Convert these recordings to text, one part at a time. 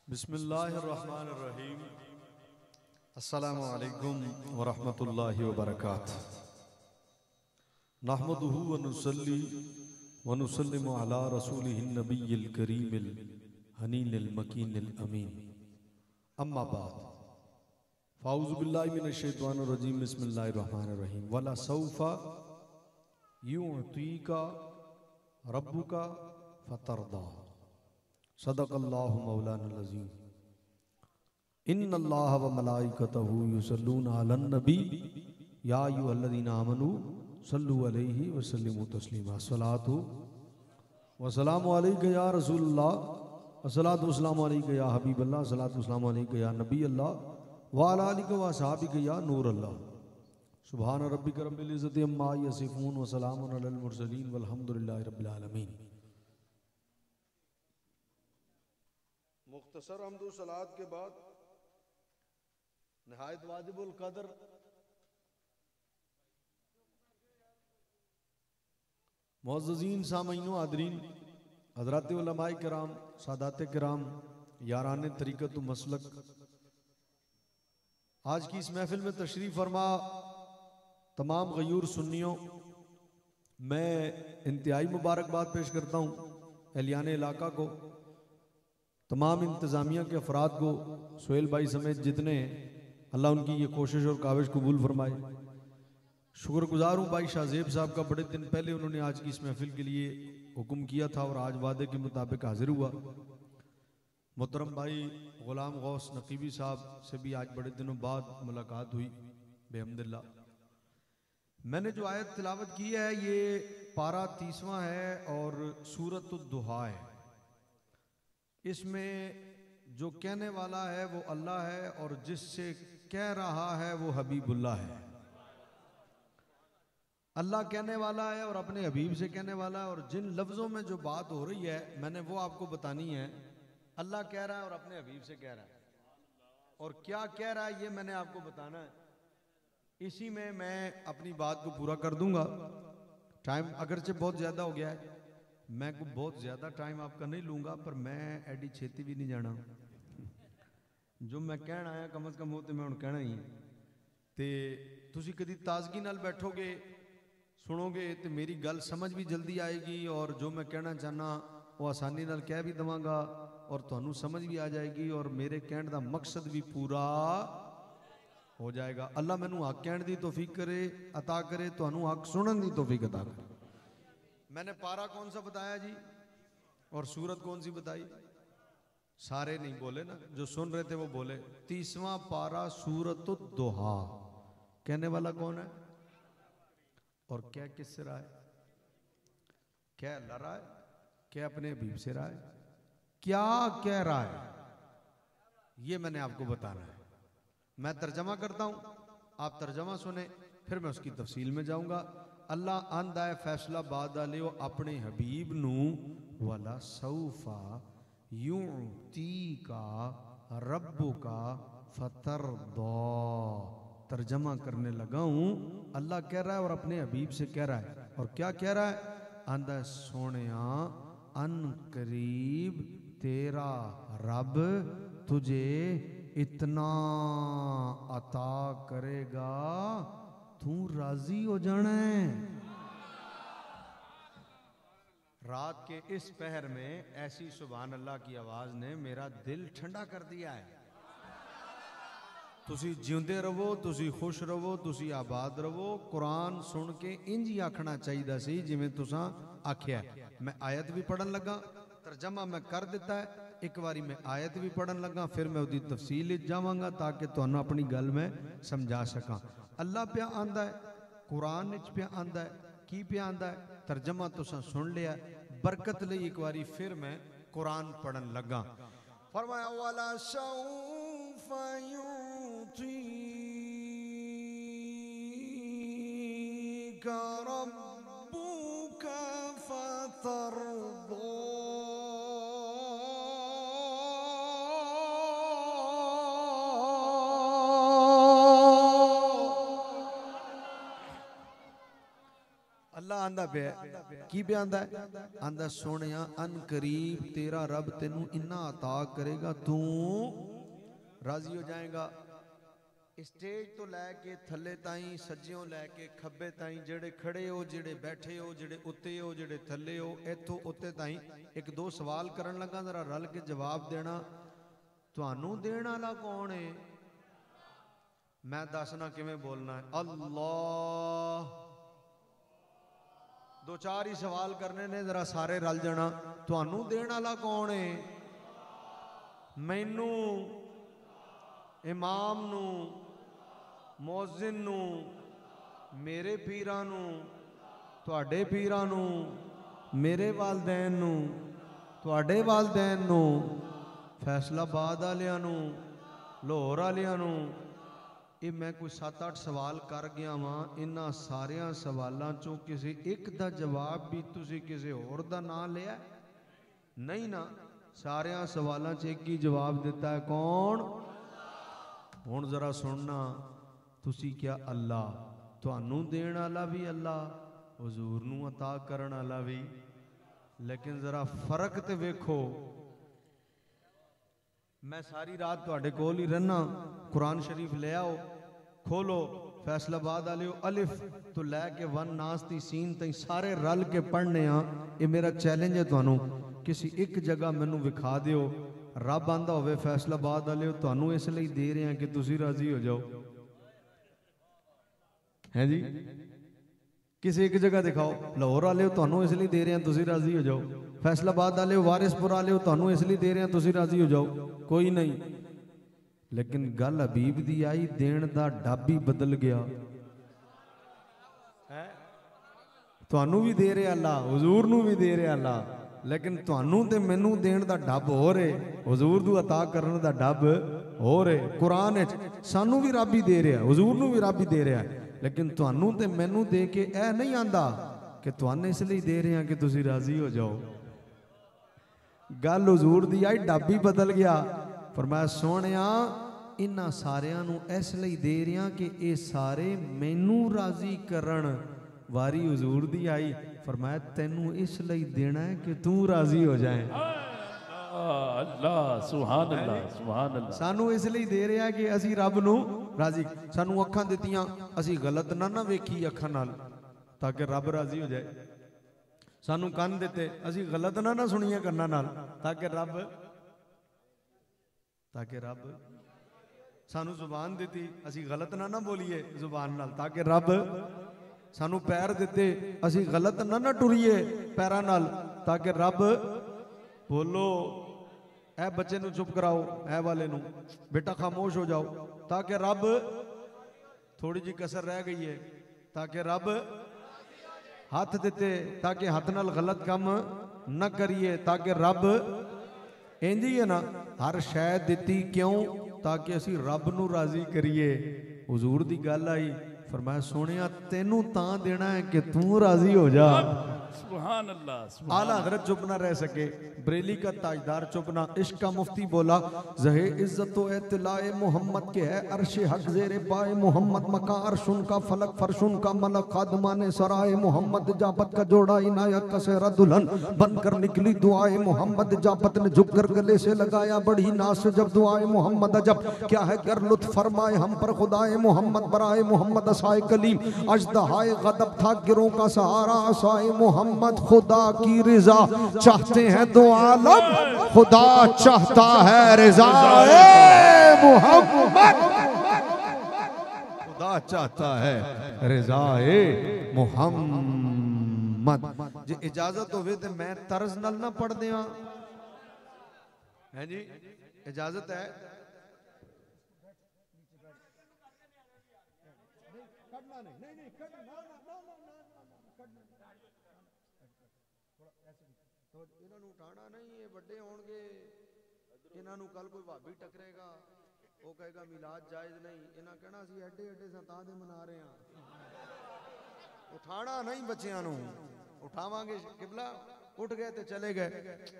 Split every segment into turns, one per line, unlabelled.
बिस्मिल्लाहिर्रहमानिर्रहीम। अस्सलामु अलैकुम वरहमतुल्लाहि वबरकातुहू। नहमदुहु व नुसल्ली व नुसल्लिमु अला रसूलिहिन नबिय्यिल करीमिल हनीनिल मकीनिल अमीन। अम्मा बाद फ़ाऊज़ु बिल्लाहि मिनश शैतानिर रजीम। बिस्मिल्लाहिर रहमानिर रहीम। वला सौफा युअतीका रब्बुका फतरदा। सदक़ल्लाहु मौलाना अज़ीम। इन्नल्लाह व मलाइकतहु युसल्लूना अलन नबी या अय्युहल्लज़ीना आमनू सल्लु अलैहि व सल्लिमू तस्लीमा। अस्सलातु वस्सलामु अलैका या रसूलल्लाह, अस्सलातु वस्सलामु अलैका या हबीबल्लाह, अस्सलातु वस्सलामु अलैका या नबी अल्लाह व अला आलिका व असहाबिका या नूर अल्लाह। सुभान रब्बिका रब्बिल इज़्ज़ति अम्मा यसिफून व सलामुन अलल मुरसलीन वल्हम्दुलिल्लाहि रब्बिल आलमीन। मुख्तसर हम्दो सलात के बाद निहायत वाजिबुल कदर मुअज़्ज़ज़ीन सामईन आदरीन हज़रात उलमाए किराम, सादात किराम, यारान तरीक़त व मसलक, आज की इस महफिल में तशरीफ़ फरमा तमाम गयूर सुन्नियों, मैं इंतहाई मुबारकबाद पेश करता हूँ एहलियान इलाका को, तमाम इंतज़ामिया के अफराद को, सोहेल भाई समेत जितने, अल्लाह उनकी ये कोशिश और काविश कबूल फरमाए। शुक्रगुजार हूँ भाई शाहजेब साहब का, बड़े दिन पहले उन्होंने आज की इस महफिल के लिए हुक्म किया था और आज वादे के मुताबिक हाजिर हुआ। मोहतरम भाई गुलाम गौस नकीबी साहब से भी आज बड़े दिनों बाद मुलाकात हुई बेहम्दुलिल्लाह। मैंने जो आयत तिलावत की है ये पारा 30वां है और सूरत दुहा है। इसमें जो कहने वाला है वो अल्लाह है और जिससे कह रहा है वो हबीबुल्लाह है। अल्लाह कहने वाला है और अपने हबीब से कहने वाला है, और जिन लफ्ज़ों में जो बात हो रही है मैंने वो आपको बतानी है। अल्लाह कह रहा है और अपने हबीब से कह रहा है, और क्या कह रहा है ये मैंने आपको बताना है। इसी में मैं अपनी बात को पूरा कर दूंगा। टाइम अगरचे बहुत ज़्यादा हो गया है, मैं को बहुत ज़्यादा टाइम आपका नहीं लूँगा, पर मैं एडी छेती भी नहीं जाना। जो मैं कहना आया कम अज़ कम वो तो मैं हुण कहना ही। तो तुसी कदी ताजगी नाल बैठोगे सुनोगे तो मेरी गल समझ भी जल्दी आएगी, और जो मैं कहना चाहना वो आसानी नाल कह भी दवांगा और तुहानू समझ भी आ जाएगी, और मेरे कहने का मकसद भी पूरा हो जाएगा। अल्लाह मैनू हक कहने की तौफीक करे, अता करे, तुहानू हक सुनने की तौफीक अता करे। मैंने पारा कौन सा बताया जी और सूरत कौन सी बताई? सारे नहीं बोले ना, जो सुन रहे थे वो बोले। 30वां पारा सूरत दुहा। कहने वाला कौन है और क्या किस से रहा है? क्या अल्लाह रहा है, क्या अपने हबीब से रहा है, क्या कह रहा है, ये मैंने आपको बताना है। मैं तर्जमा करता हूं, आप तर्जमा सुने, फिर मैं उसकी तफसील में जाऊंगा। अल्लाह आंदा है फैसला बाद लियो अपने हबीब नू, वला सौफा युतीका रब्बुका फतरदा। तर्जमा करने लगा हूं। अल्लाह कह रहा है और अपने हबीब से कह रहा है, और क्या कह रहा है? आंदा सोनिया अन करीब तेरा रब तुझे इतना अता करेगा तू राजी हो जाना है। रात के इस पहर में ऐसी सुभान अल्लाह की आवाज ने मेरा दिल ठंडा कर दिया है। तुसी जिंदे रहो, तुसी खुश रहो, तुसी आबाद रहो। कुरान सुन के इंज ही आखना चाहिए सी जिवें तुसां आख्या। मैं आयत भी पढ़न लगा, तर्जमा मैं कर दिता है। एक बारी मैं आयत भी पढ़न लगा, फिर मैं उसकी तफसील जावांगा ताकि तुहानू अपनी गल मैं समझा सका। अल्लाह पे आंदा है, कुरान विच पे आंदा है, की पे आंदा है, तर्जमा तुसां सुन लिया। बरकत लई एक बारी फिर मैं कुरान पढ़न लगा। फरमाया वाला सौफा युतीका रब्बुका फतरदा। अल्लाह आंदा पे की पे आंदा है, आंदा सोनिया अन करीब तेरा रब तेनू इन्ना अता करेगा तू राजी हो जाएगा। स्टेज तो लैके थले ताई सज्जियों लैके खब्बे ताई जेड़े खड़े हो जेड़े बैठे हो जेड़े उत्ते हो जेड़े थले हो इथों उत्ते ताई एक दो सवाल करन लगा, जरा रल के जवाब देना। तुहानू देण वाला कौन है? मैं दसना किवें बोलना है। अल्लाह। दो चार ही सवाल करने ने, जरा सारे रल जाना। तुहानू देण वाला कौन है? मैनू, इमाम नू, मौजिन नू, मेरे पीरां नू, तुहाडे पीरां नू, मेरे वालदैन नू, तुहाडे वालदैन नू, फैसलाबाद वालियां नू, लाहौर वालियां नू। ये मैं कोई 7-8 सवाल कर गया वां। इन्हां सारियां सवालों चों किसी एक दा जवाब भी तुसी किसी होर दा नाम लिया नहीं ना? सारियां सवालों च एक ही जवाब दिता है, कौन? हुण जरा सुनना, तुसी क्या अल्लाह, तुहानू देण वाला भी अल्लाह, हुजूर नू अता करन वाला भी। लेकिन जरा फर्क ते वेखो। मैं सारी रात तुहाडे कोल ही रहना, कुरान शरीफ ले आओ, खोलो, फैसलाबाद वाले अलिफ तो लैके वन नास दी सीन तई सारे रल के पढ़ने आ। ये मेरा चैलेंज है तुहानू। किसी एक जगह मैनू विखा दिओ रब आंदा होवे फैसलाबाद वाले तुहानू इसलिए दे रहे हैं कि तुसी राजी हो जाओ, है जी? किसी एक जगह दिखाओ। लाहौर वाले तुहानू इसलिए दे रहे हैं तुसी राजी हो जाओ, फैसलाबाद वाले वारिसपुर वाले तुहानू इसलिए दे रहे हैं तुसी राजी हो जाओ, कोई नहीं। लेकिन गल हबीब दी आई, देण दा डब ही बदल गया है। तुहानू भी दे रहे अल्लाह, हुजूर नू भी दे रहे अल्लाह, लेकिन तुहानू ते मैनू देण दा डब हो रहे, हुजूर दू अता करन दा डब हो रहे। कुरान विच सानू भी रब ही दे रहा, हुजूर नू भी रब ही दे रहा, लेकिन तुहानू ते मैनू दे के ऐ नहीं आंदा कि तुहानू इसलिए दे रहे हैं कि तुसी राजी हो जाओ। गल हुजूर दी आई, डब ही बदल गया। फरमाया सोहणिया इन्हां सारियां नू इसलिए दे रहा कि ये सारे मैनू राजी करन। वारी हुजूर दी आई, फरमाया तैनू इसलिए देना है कि तू राजी हो जाए।
अल्लाह सुभान अल्लाह सुभान अल्लाह।
सानू इसलिए दे रहा है कि असी रब नू राजी, सानू अखां दित्तियां असी गलत ना वेखी अखां नाल ताकि रब राजी हो जाए। सानू कान दिते असी गलत ना सुनिए कन्नां नाल ताकि रब सानू जुबान दी असी गलत ना बोलीए जुबान नाल ताकि रब। सानू पैर दिते असी गलत ना टुरीए पैरां नाल ताकि रब। बोलो ए बच्चे नू चुप कराओ, ए वाले नू बेटा खामोश हो जाओ ताकि रब। थोड़ी जी कसर रह गई है ताकि रब। हाथ दिते ताकि हाथ नाल गलत काम न करिए ताकि रब। इंज ही है ना, हर शै दिती क्यों? ताकि असी रब नू राजी करिए। हुजूर दी गल आई, फरमाया सोनिया तेनू तां देना है कि तू राजी हो जा।
सुभान अल्लाह।
आला हजरत चुप ना रह सके, बरेली का ताजदार चुप ना। इश्क का मुफ्ती बोला जहे इज्जत व इत्तलाए मोहम्मद के है अर्शे हक जेरे पाए मोहम्मद मका अर्शुन का फलक फरशुन का मलक खादमाने सराय मोहम्मद जापत का जोड़ा इनायत का सेहरा दुल्हन बनकर निकली दुआए मोहम्मद। जापत ने झुक कर गले से लगाया बड़ी नाश जब दुआए मोहम्मद। अजब क्या है कर लुत्फ फरमाए हम पर खुदाए मोहम्मद बराए मोहम्मद असाए कलीम अजदहाए गदब था गिरों का सहारा असाए मोहम्मद। खुदा की रिजा चाहते हैं दो आलम, खुदा चाहता है रिज़ाए मोहम्मद। खुदा चाहता है रिज़ाए मोहम्मद। जे इजाजत होवे ते मैं तर्ज नाल ना पढ़ देवां, है जी? इजाजत है? उठाना नहीं, ये बड़े होंगे, इन्हों कल कोई भाभी टकरेगा वो कहेगा मिलाद जायज नहीं, इन्हें कहना असी एडे एडे संतान दे मना रहे हैं। उठाना नहीं, बच्चियां नू उठावांगे किबला उठ गए तो चले गए।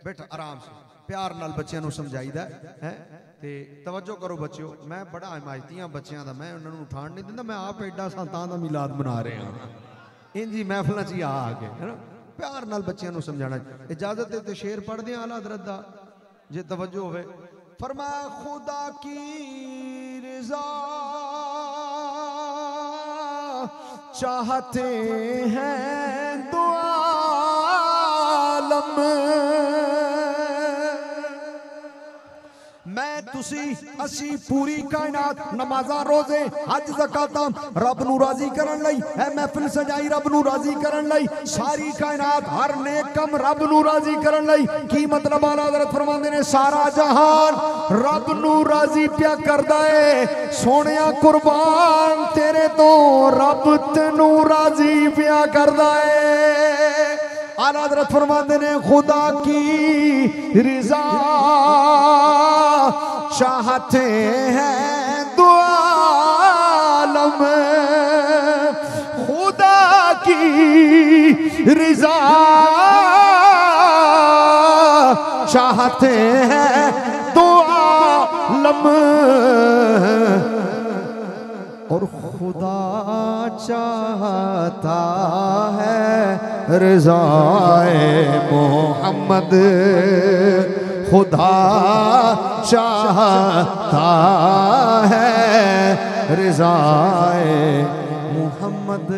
बैठ आराम से प्यार नाल बच्चियां नू समझाईदा है। ते तवज्जो करो बच्चियों, मैं बड़ा हिमायती हाँ बच्चियां दा, मैं उन्होंने उठान नहीं दिंदा, मैं आप एडा संतान दा मिलाद मना रहे हैं। इंजी महफिलों च आ के है ना प्यार नाल बच्चों को समझाना। इजाजत है तो शेर पढ़ दें आला हज़रत दा जे तवज्जो होवे। फरमाया खुदा की रज़ा चाहते हैं दो आलम, मैं तुसी असी पूरी कायनात नमाज़ा रोजे हज ज़कातां रब नू राजी करन लई है महफिल सजाई रब नू राजी करन लई सारी कायनात हर नेक कम रब नू राजी करन लई। की मतलब आला हज़रत फरमांदे ने सारा जहान रब नू राजी पिया करदा है सोहणिया कुर्बान तेरे तो रब तैनू राजी पिया करदा है। आला हज़रत फरमाते ने खुदा की रज़ा चाहते हैं दो आलम, खुदा की रज़ा चाहते हैं दो आलम, और खुदा चाहता है रज़ाए मोहम्मद, खुदा चाहता है रज़ाए मोहम्मद।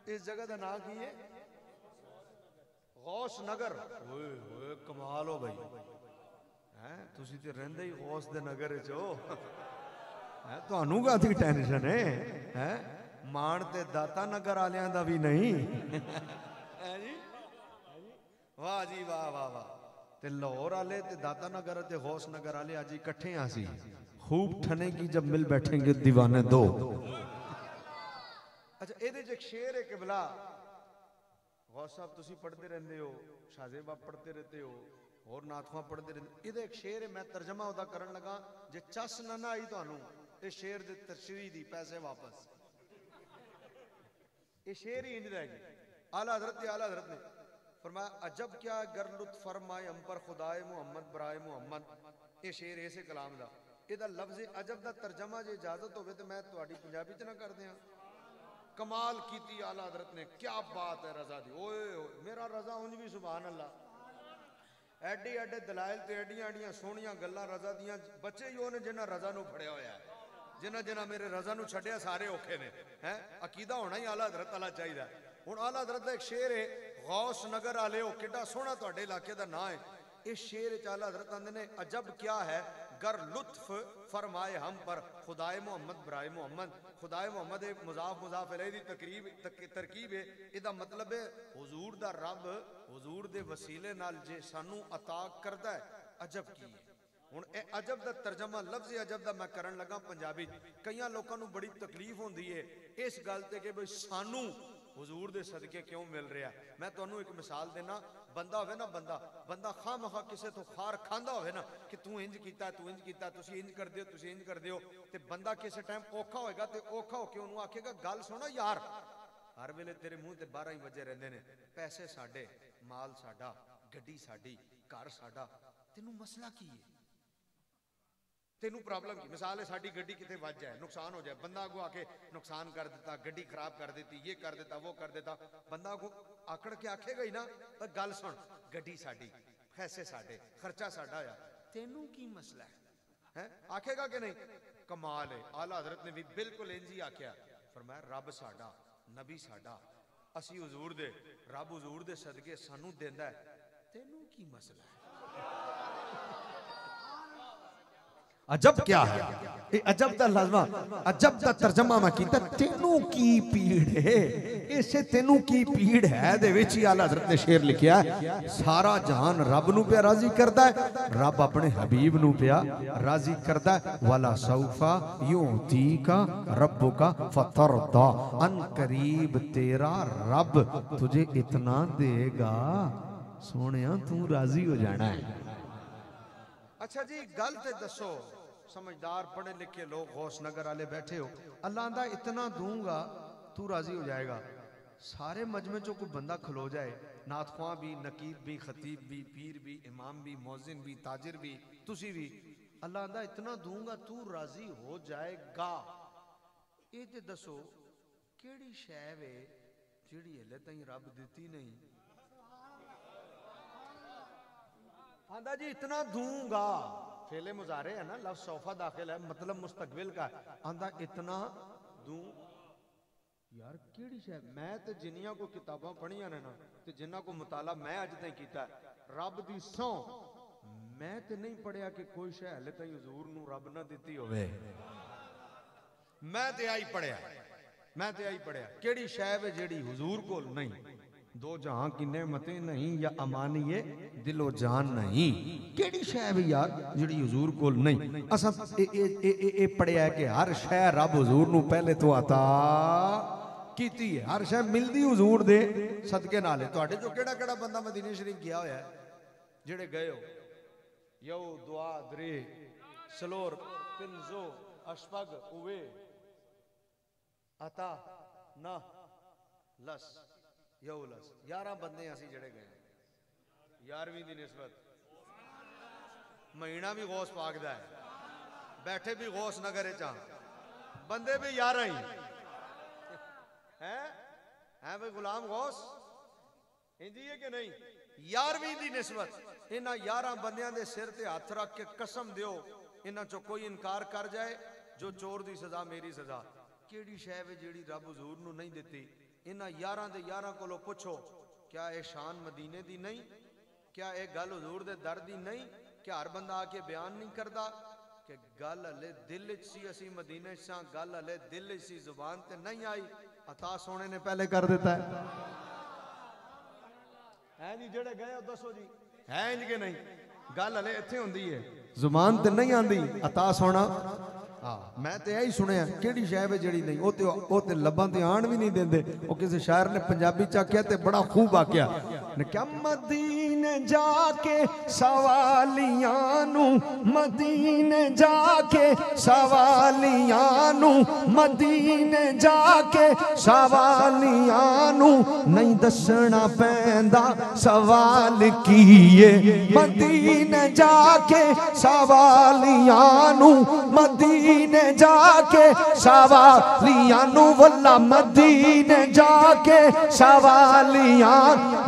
इस जगह का नाम की है गौस नगर। कमाल हो भाई है तुसी ते रहंदे ही गौस दे नगर च हो है तुहानू काहदी टेंशन है मान ते दाता नगर वालियां दा भी नहीं है जी। वाह जी वाह वाह वाह। ते लाहौर वाले ते दाता नगर ते गौस नगर वाले आज इकट्ठे हैं सी खूब ठनेगी जब मिल बैठेंगे दीवाने दो। अच्छा एदे च एक शेर है किबला गौस साहब तुसी पढ़ते रहंदे हो शाहजेब आप पढ़ते रहते हो और नाथवा पढ़ते रहते। इहदा एक शेर है मैं तर्जमा उदा करन लगा जे चस ना आई तुहानू इस शेर दे तशरीह दी पैसे वापस। ये शेर ही इंज रह गई। आला हज़रत ने फरमाया अजब क्या गर लुत्फ फरमाए हम पर खुदाए मुहम्मद बराए मुहम्मद। ये शेर ऐसे कलाम दा इहदा लफ्ज़ अजब दा तर्जमा जे इजाजत होवे ते मैं तुहाडी पंजाबी च ना कर दियां। कमाल कीती आला हज़रत ने क्या बात है रज़ा दी। ओए मेरा रज़ा उंज भी सुभान अल्लाह एडे एडे दलाइल ते एडियां एडियां सोहणियां गल्लां रज़ा दियां बच्चे ही उन्हें जिन्हां रज़ा नू फड़िया होया है जिन्हां जिन्हां मेरे रज़ा नू छड्डिया सारे औखे ने हैं अकीदा होना ही आला हज़रत वाला चाहिए। हुण आला हज़रत दा एक शेर है गौस नगर वाले हो किड्डा सोहना तुहाडे इलाके दा नाम है। इस शेर च आला हज़रत आंदे ने अजब क्या है गर लुत्फ फरमाए हम पर खुदाए मोहम्मद बराए मोहम्मद। खुदाए मोहम्मद एक मुजाफ मुजाफ अलैहि दी तरकीब है। इहदा मतलब है हुजूर दा रब हुजूर दे वसीले नाल जे सानू अता करदा है अजब की है। हुण ए अजब दा तर्जमा लफ्ज़ अजब दा मैं करन लगा पंजाबी कई लोगों को बड़ी तकलीफ होंदी है इस गल ते कि भाई सानू हुजूर दे सदके क्यों मिल रहा। मैं तुहानू एक मिसाल देना बंदा होवे ना बंदा खामखा किसी तो खार खांदा होवे ना कि तू इंज कीता तू इंज कीता तुसी इंज कर दियो तुसी इंज कर दियो ते बंदा किसी टाइम औखा होएगा ते औखा होके उन्होंने आखेगा गल सुनो यार हर वेले तेरे मुंह ते 12 ही बजे रहंदे ने पैसे साडे माल साडा गड्डी साडी घर साडा तेनू मसला की है तेनू प्रॉब्लम की। मिसाल है साडी गड्डी किते वज जाए नुकसान हो जाए बंदा को आके नुकसान कर देता गड्डी खराब कर देती ये कर देता वो कर देता बंदा को आकड़ के आखेगा ही ना तो गल सुन गड्डी साडी पैसे साडे खर्चा साडा आ तेनू की मसला है आखेगा कि नहीं। कमाल है आला हज़रत ने भी बिल्कुल इंज ही आख्या फरमाया रब साडा नबी साडा असी हुजूर दे रब हुजूर दे सदके सानू देंदा है तेनू की मसला है। अजब क्या है अजब दा लज़्मा अजब दा तर्जमा मैं कीता तेनू की पीड़ है इसे तेनू की पीड़ है दे विच ही आला हज़रत ने शेर लिखिया सारा जहान रब नू पे राजी करदा है रब अपने हबीब नू पे राजी करदा है। वला सौफा युतीका रब्बुका फतरदा अन करीब तेरा रब तुझे इतना देगा सोनिया तू राजी हो जाना है। अच्छा जी गल ते दसो समझदार पढ़े लिखे लोग गौस नगर वाले बैठे हो अल्लाह आंदा इतना दूंगा तू राजी हो जाएगा। सारे मजमे चो कोई बंदा खलो जाए नाथख्वां भी नकीब भी खतीब भी पीर भी इमाम भी मौजिन भी ताजिर भी तुसी भी अल्लाह आंदा इतना दूंगा तू राजी हो जाएगा। ये तो दसो केड़ी शै वे जिहड़ी हले ताईं रब दिती नहीं। आंदा जी इतना दूंगा, फेले मुजारे है ना, लफ्ज़ सौफा दाखिल है, मतलब मुस्तकबिल का है। आंदा इतना दूं यार केड़ी शै। मैं तो जिन्नियां को किताबां पढ़ियां ने ना ते जिन्ना को मुताला मैं अज ताईं कीता, रब दी सौं मैं तो नहीं पढ़िया कि कोई शै हले ताईं हुजूर नूं रब ना दिती होवे। मैं तो आई पढ़िया, मैं तो आई पढ़िया केड़ी शै वे जेड़ी हुजूर कोल नहीं। दो जहां की नेमतें नहीं या अमानिए दिलो जान नहीं। केड़ी शै वे यार जेड़ी हुजूर कोल नहीं। असां ए पढ़िया है कि हर शै रब हुजूर नूं पहले तो अता कीती है। हर शै मिलदी हुजूर दे सदके नाल है। तुहाडे जो केड़ा केड़ा बंदा मदीने शरीफ गया होया है, जेड़े गए हो यौ दुआ दरे सलोर पिंजो अशपग उवे अता ना लस यौ लस 11 बंदे असी जेड़े गए 11वीं दी निस्बत। महीना भी गौस पाक दा है, बैठे भी गौस नगर च, बंदे भी 11 ही हैं भाई। गुलाम गौस इंजी है कि नहीं। 11वीं दी निस्बत इन्हां 11 बंदियां दे सिर ते हथ रख के कसम दियो इन्हां चो कोई इनकार कर जाए जो चोर दी सजा मेरी सजा। केड़ी शै वे जेड़ी रब हुजूर नूं नहीं दिती। इन्हां 11 दे 11 कोलों पुछो क्या ये शान मदीने दी नहीं, क्या ये गल हुजूर दे दर दी नहीं। क्या हर बंदा आके बयान नहीं करता कि गल हले दिल च सी, असी मदीने च सां, गल हले दिल च सी, जुबान ते नहीं आई, अता सोने ने पहले कर देता है जी। जेड़े गए हो दसो जी है इंज के नहीं। गल हले इत्थे हुंदी है, जुबान ते नहीं आंदी, अता सोना। हाँ मैं तो यही सुनिया केड़ी शै वे जेड़ी नहीं। ओ ते लब्बां ते आण भी नहीं देंदे। ओ किसी शायर ने पंजाबी च आख्या ते बड़ा खूब आख्या ने क्या मदीने जाके सवालियां नू, मदीने जाके सवालियां नू, मदीने जाके सवालियां नू नहीं दसना पैंदा सवाल कीए। मदीने जाके सवालियां नू, मदीने जाके सवालियां नू, वल्ला मदीने जाके सवालियां।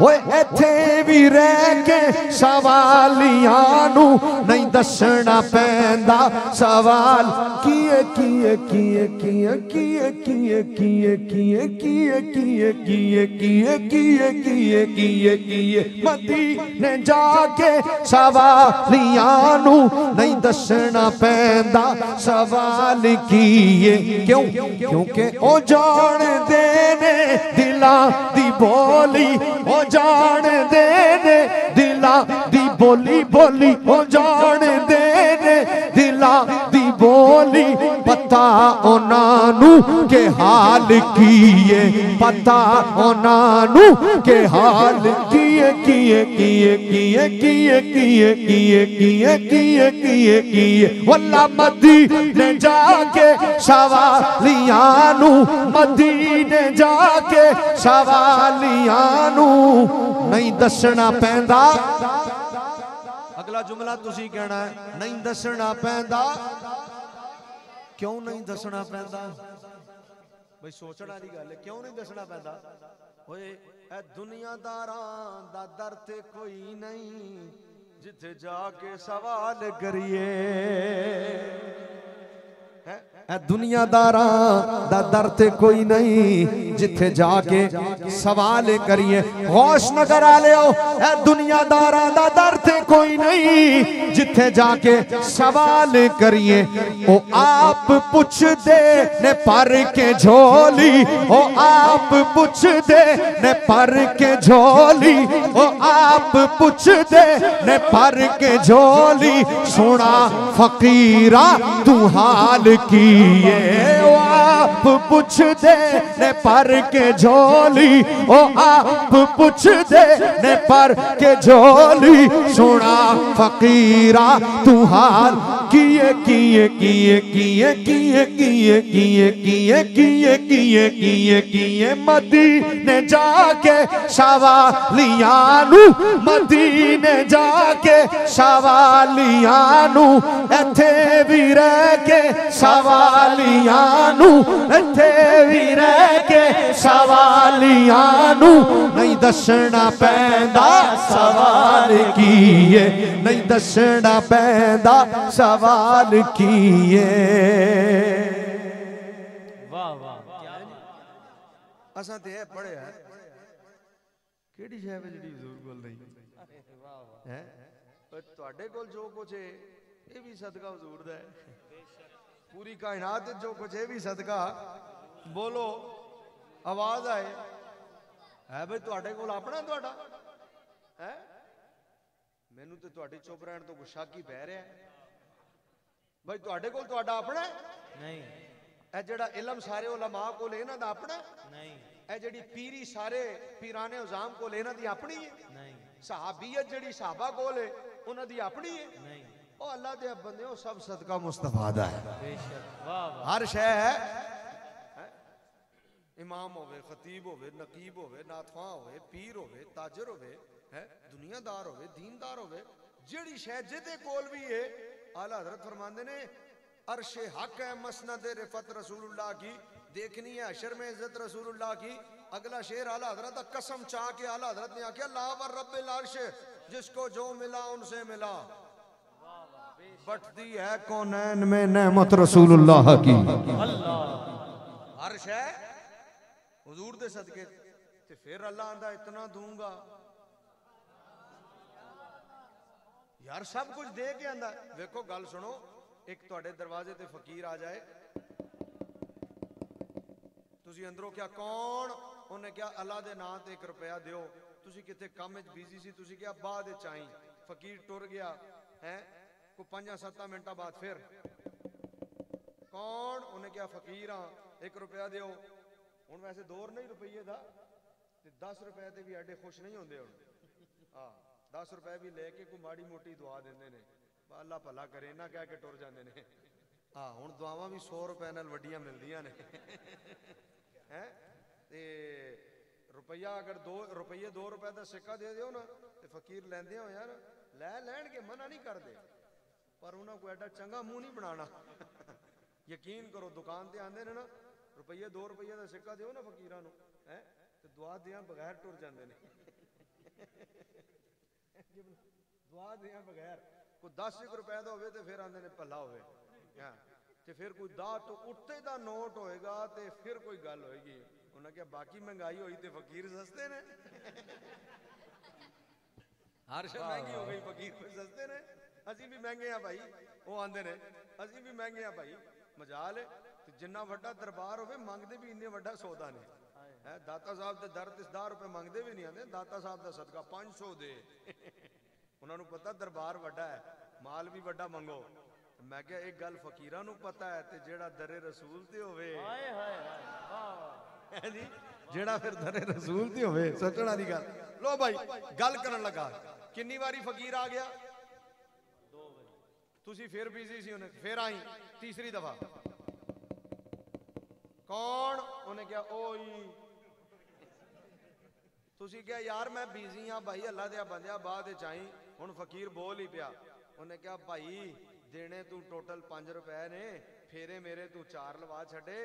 ओए इत्थे भी रह के सवालियां नू नहीं दसना पैंदा सवाल किए किए किए किए किए किए किए किए किए किए किए किए किए किए किए किए। मदीने जाके सवालियां नू नहीं दसना पैंदा सवाल किए। क्यों? क्योंकि ओ जान देने दिलां दी बोली, ओ जान देने दिलां दी बोली, बोली ओ जान देने दिलां दी बोली। पता उन्हां नू के हाल कीए, पता उन्हां नू के हाल किए किए किए किए किए किए किए किए किए किए किए। वल्ला मदीने जाके सवालियां नू, मदीने जाके सवालियां नू नहीं दसना पैंदा। अगला जुमला तुसी कहना है नहीं दसना पैंदा। क्यों नहीं दसना पैंदा भाई? सोचना दी गल है, क्यों नहीं दसना पैंदा? ओए ए दुनियादारां दा दर ते कोई नहीं जिथे जाके सवाल करिए। दुनियादारां दा दर ते कोई नहीं जिथे जाके सवाल करिए। होश नगर आ लियो, दुनियादारां दा दर ते कोई नहीं जिथे जाके सवाल करिए। ओ आप पुछदे ने पर के झोली, ओ आप पुछदे ने पर के झोली, ओ आप पुछदे ने पर के झोली। सुना फकीरा तू हाल किए, ओ आप पुछदे ने पर के झोली, ओ आप पुछदे ने पर के झोली। सुना फकीरा तू हाल
किए किए किए किए किए किए किए किए किए किए किए किए मदीने जाके सवालियानू मदीने जाके सवालियानू इत्थे भी रह के सवालियानू इत्थे भी रह के सवालियानू नहीं दसना पैंदा सवाल किए नहीं दसना पैंदा सवाल किए।
वाह वाह
असा ते पढ़िया केड़ी शय वे जेड़ी हुजूर कोल नहीं है तुहाडे कोल जो कुछ है ये भी सदका हुजूर दा है पूरी कायनात जो कुछ है भी सदका बोलो आवाज आए है भाई तुहाडे कोल अपना तुहाडा है मैनू तो तुहाडे चुप रहन तो गुस्सा की पै रहा भाई तुहाडे कोल तुहाडा अपना
नहीं
ए जेड़ा इलम सारे उलमा कोल इन्हां दा अपना
नहीं
ए जेड़ी पीरी सारे पीराने उजाम कोल इन्हां दी अपनी है
नहीं
सहाबियत जेड़ी सहाबा कोल है उन्हां दी अपनी है
नहीं
ओ अल्लाह दे बंदेओ सब सदका मुस्तफा दा है
बेशक वाह वाह
हर शय है इमाम होवे खतीब होवे नकीब होवे नाथवा होवे पीर होवे ताजर होवे है दुनियादार होवे दीनदार होवे जेड़ी शय जिदे कोल भी है आला हजरत फरमांदे ने अर्शे हक है मसनद रिफत रसूलुल्लाह की देखनी है हशर में इज्जत रसूलुल्लाह की। अगला शेर आला हजरत कसम चाह के आला हजरत ने आख्या ला वर रब्बिल अर्श जिसको जो मिला उनसे मिला बटती है कौनैन में नेमत रसूलुल्लाह की। हर शय हुजूर दे सदके ते फिर अल्लाह आंदा इतना दूंगा यार सब कुछ दे के आंदा। देखो गल सुनो एक तुहाडे दरवाजे ते फकीर आ जाए तुसी अंदरों क्या कौन उन्हें क्या अल्लाह दे नाम ते 1 रुपया दियो तुसी किथे काम विच बिजी सी तुसी क्या बाद विच आई फकीर टुर गया है को 5-7 मिनटा बाद फिर कौन उन्हें क्या फकीर हाँ 1 रुपया दियो हुण वैसे दौर नहीं रुपये का 10 रुपए ते भी एडे खुश नहीं होंगे हुण हाँ 10 रुपए भी लेके कोई माड़ी मोटी दुआ देंदे ने अल्लाह भला करे ना कह के टुर जाते हैं हाँ हुण दुआवां भी 100 रुपए नाल वड्डियां मिलदियां ने हैं ते रुपया अगर 2 रुपये 2 रुपए का सिक्का दे दियो ना ते फकीर लैंदे हो यार लैणगे मना नहीं करते पर उन्होंने कोई एडा चंगा मुंह नहीं बनाना यकीन करो दुकान ते आंदे ने ना रुपये 2 रुपये का सिक्का दियो ना फकीरां नूं है ते दुआ दियां बगैर टुर जांदे ने दुआ दियां बगैर कोई 10 रुपए का होवे ते फिर आंदे ने भला होवे हां ते फिर कोई 10 तो उत्ते दा नोट होएगा ते फिर कोई गल होएगी उन्हें क्या बाकी महंगाई हुई ते फकीर सस्ते ने हर शय महंगी हो गई फकीर कोई सस्ते ने असी भी महंगे हैं भाई वो आंदे ने असी भी महंगे हैं भाई मजाल है जिन्ना वड्डा दरबार होवे मंगदे भी इन्ने वड्डा सौदा ने है दाता साहब दे दर ते 10 रुपए मंगदे भी नहीं आंदे दाता साहब दा सदका 500 दे उन्होंने पता दरबार वड्डा है माल भी वड्डा मंगो मैं क्या एक गल फकीरां नूं पता है ते जेड़ा दरे रसूल ते होवे हाय हाय वाह जी जेड़ा फिर दरे रसूल ते होवे सोचण वाली गल लो भाई गल करन लगा किन्नी वारी फकीर आ गया 2 बारी तुसी फिर बिजी सी उन्हें फिर आई तीसरी दफा कौन उन्हें क्या ओई तुसी क्या यार मैं बिजी हाँ भाई अल्लाह दे बंदिया बाद आई हुण फकीर बोल ही पिया उन्हें क्या भाई देने तू टोटल 5 रुपए ने फेरे मेरे तू 4 लवा छड़े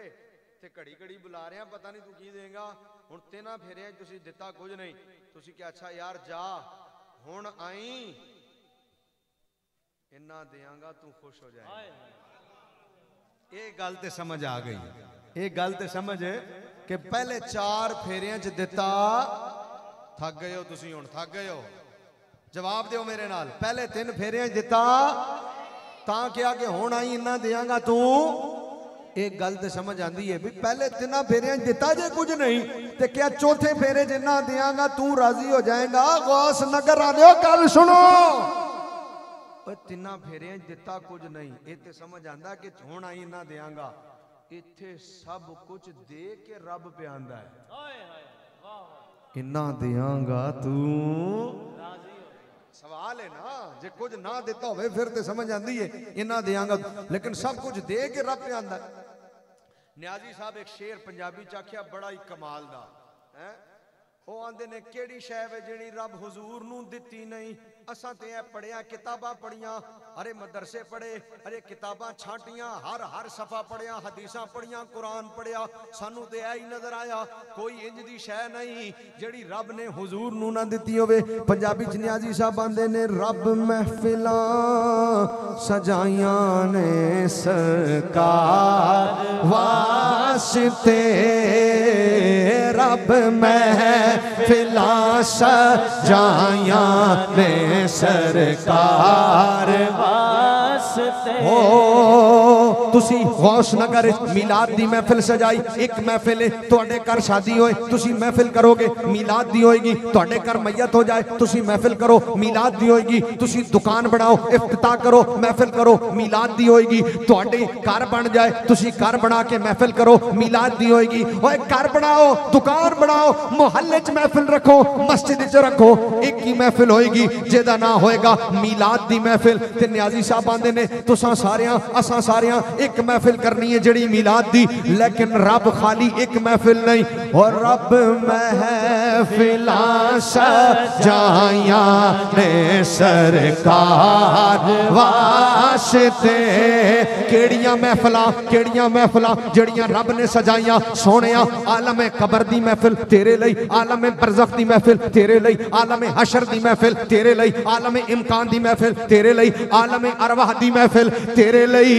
ते घड़ी घड़ी बुला रहा पता नहीं तू की देगा हुण 3 फेरियां तुसी दिता कुछ नहीं तुसी क्या अच्छा यार जा हुण आई इन्ना देंगा तू खुश हो जाए ये गल ते समझ आ गई ये गल ते समझ कि पहले 4 फेरियां च दिता थक गए हो तुसी हुण थक गए हो जवाब दियो मेरे नाल पहले 3 फेरियां च दिता तां क्या कि हुण आई इन्ना देंगा तू एक गल ते समझ आंदी है भी पहले 3 फेरियां च दिता जे कुछ नहीं ते क्या चौथे फेरे जिन्ना देंगा तू राजी हो जाएगा गौस नगर आ दियो गल सुनो 3 फेरियां च दिता कुछ नहीं ये ते समझ आंदा कि हुण आई इन्ना देंगा इत्थे सब कुछ दे के रब पे आंदा है इन्ना देंगा तू सवाल है ना, जे कुछ ना देता होवे फिर तो समझ आती है इन्ना देंगा, लेकिन सब कुछ दे के रब पे आंदा। न्याजी साहब एक शेर पंजाबी च आख्या बड़ा ही कमाल दा है। वो आंदे ने केड़ी शै वे जिहड़ी रब हुजूर नूं दित्ती नहीं। असां ते ए पढ़िया किताबां पढ़ियां, अरे मदरसे पढ़े, अरे किताबां छांटियां, हर हर सफा पढ़िया, हदीसां पढ़ियां, कुरान पढ़िया, सानू ते ऐ ही नजर आया कोई इंज दी शै नहीं जिहड़ी रब ने हुजूर नूं ना दित्ती होवे। पंजाबी च न्याजी साहब आंदे ने रब महफिलां सजाइयां ने सरकार वास्ते, रब महफिलां सजाइयां ने सरकार वास्ते। ओ तुसी गौस नगर मिलाद दी महफिल सजाई, एक महफिल है तुहाडे घर शादी होए तुसी महफिल करोगे मिलाद दी होएगी, तुहाडे घर मैयत हो जाए तुसी महफिल करो मिलाद दी होएगी, तुसी दुकान बनाओ इफ्तिताह करो महफिल करो मिलाद दी होएगी, तुहाडे घर बन जाए तुसी घर बना के महफिल करो मिलाद दी होएगी। ओए घर बनाओ दुकान बनाओ मोहल्ले च महफिल रखो मस्जिद च रखो, एक ही महफिल होएगी जेदा ना होएगा मिलाद दी महफिल। ते न्याजी साहब आंदे ने तुसां सारियां असां सारियां एक महफिल करनी है जड़ी मिलाद दी, लेकिन रब खाली एक महफिल नहीं, और रब महफिलां सजाइयां ने सरकार वास्ते। केड़ियां महफिलां जड़ियां रब ने सजाइयां सोहणिया, आलम कबर दी महफिल तेरे लई, आलम बरज़ख दी महफिल तेरे लई, आलम हशर दी महफिल तेरे लई, आलम इम्कान दी महफिल तेरे लई, आलम अरवाह दी महफिल तेरे लई,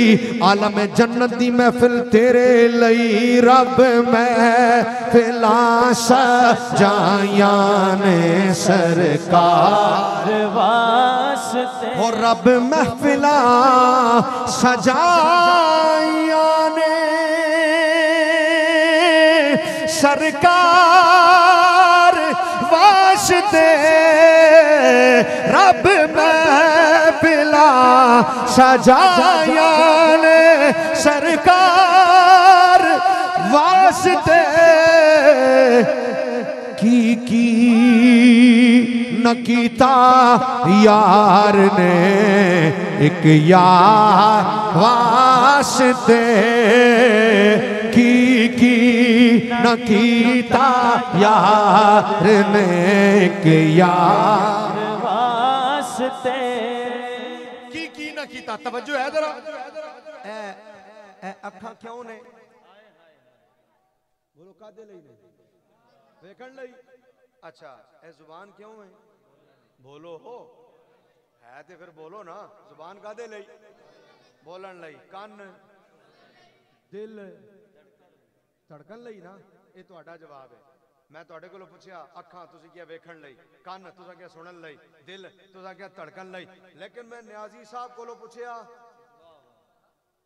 आलम जन्नत दी महफिल तेरे लई। रब महफिलां सजाइयां ने सरकार वास्ते, और रब महफिलां सजाइयां ने सरकार वास्ते, रब महफिलां सजाइयां ने सरकार वास्ते। की न कीता यार ने एक यार वास्ते, की न कीता यार ने एक यार वास्ते। की न कीता, तवज्जो है जरा। अखा क्यों ने बोलो कादे लई ने वेखण लई, अच्छा ए जुबान क्यों है बोलो हो है ते फिर बोलो ना, जुबान कादे लई बोलन लई, कान दिल धड़कन लई ना, ये तुहाडा जवाब है। मैं तुहाडे कोलों पुछया अखां तुसीं क्या वेखण लई, कान तुसां क्या सुनन लई, दिल तुसां क्या धड़कन लई, लेकिन मैं न्याजी साहब कोलों पुछया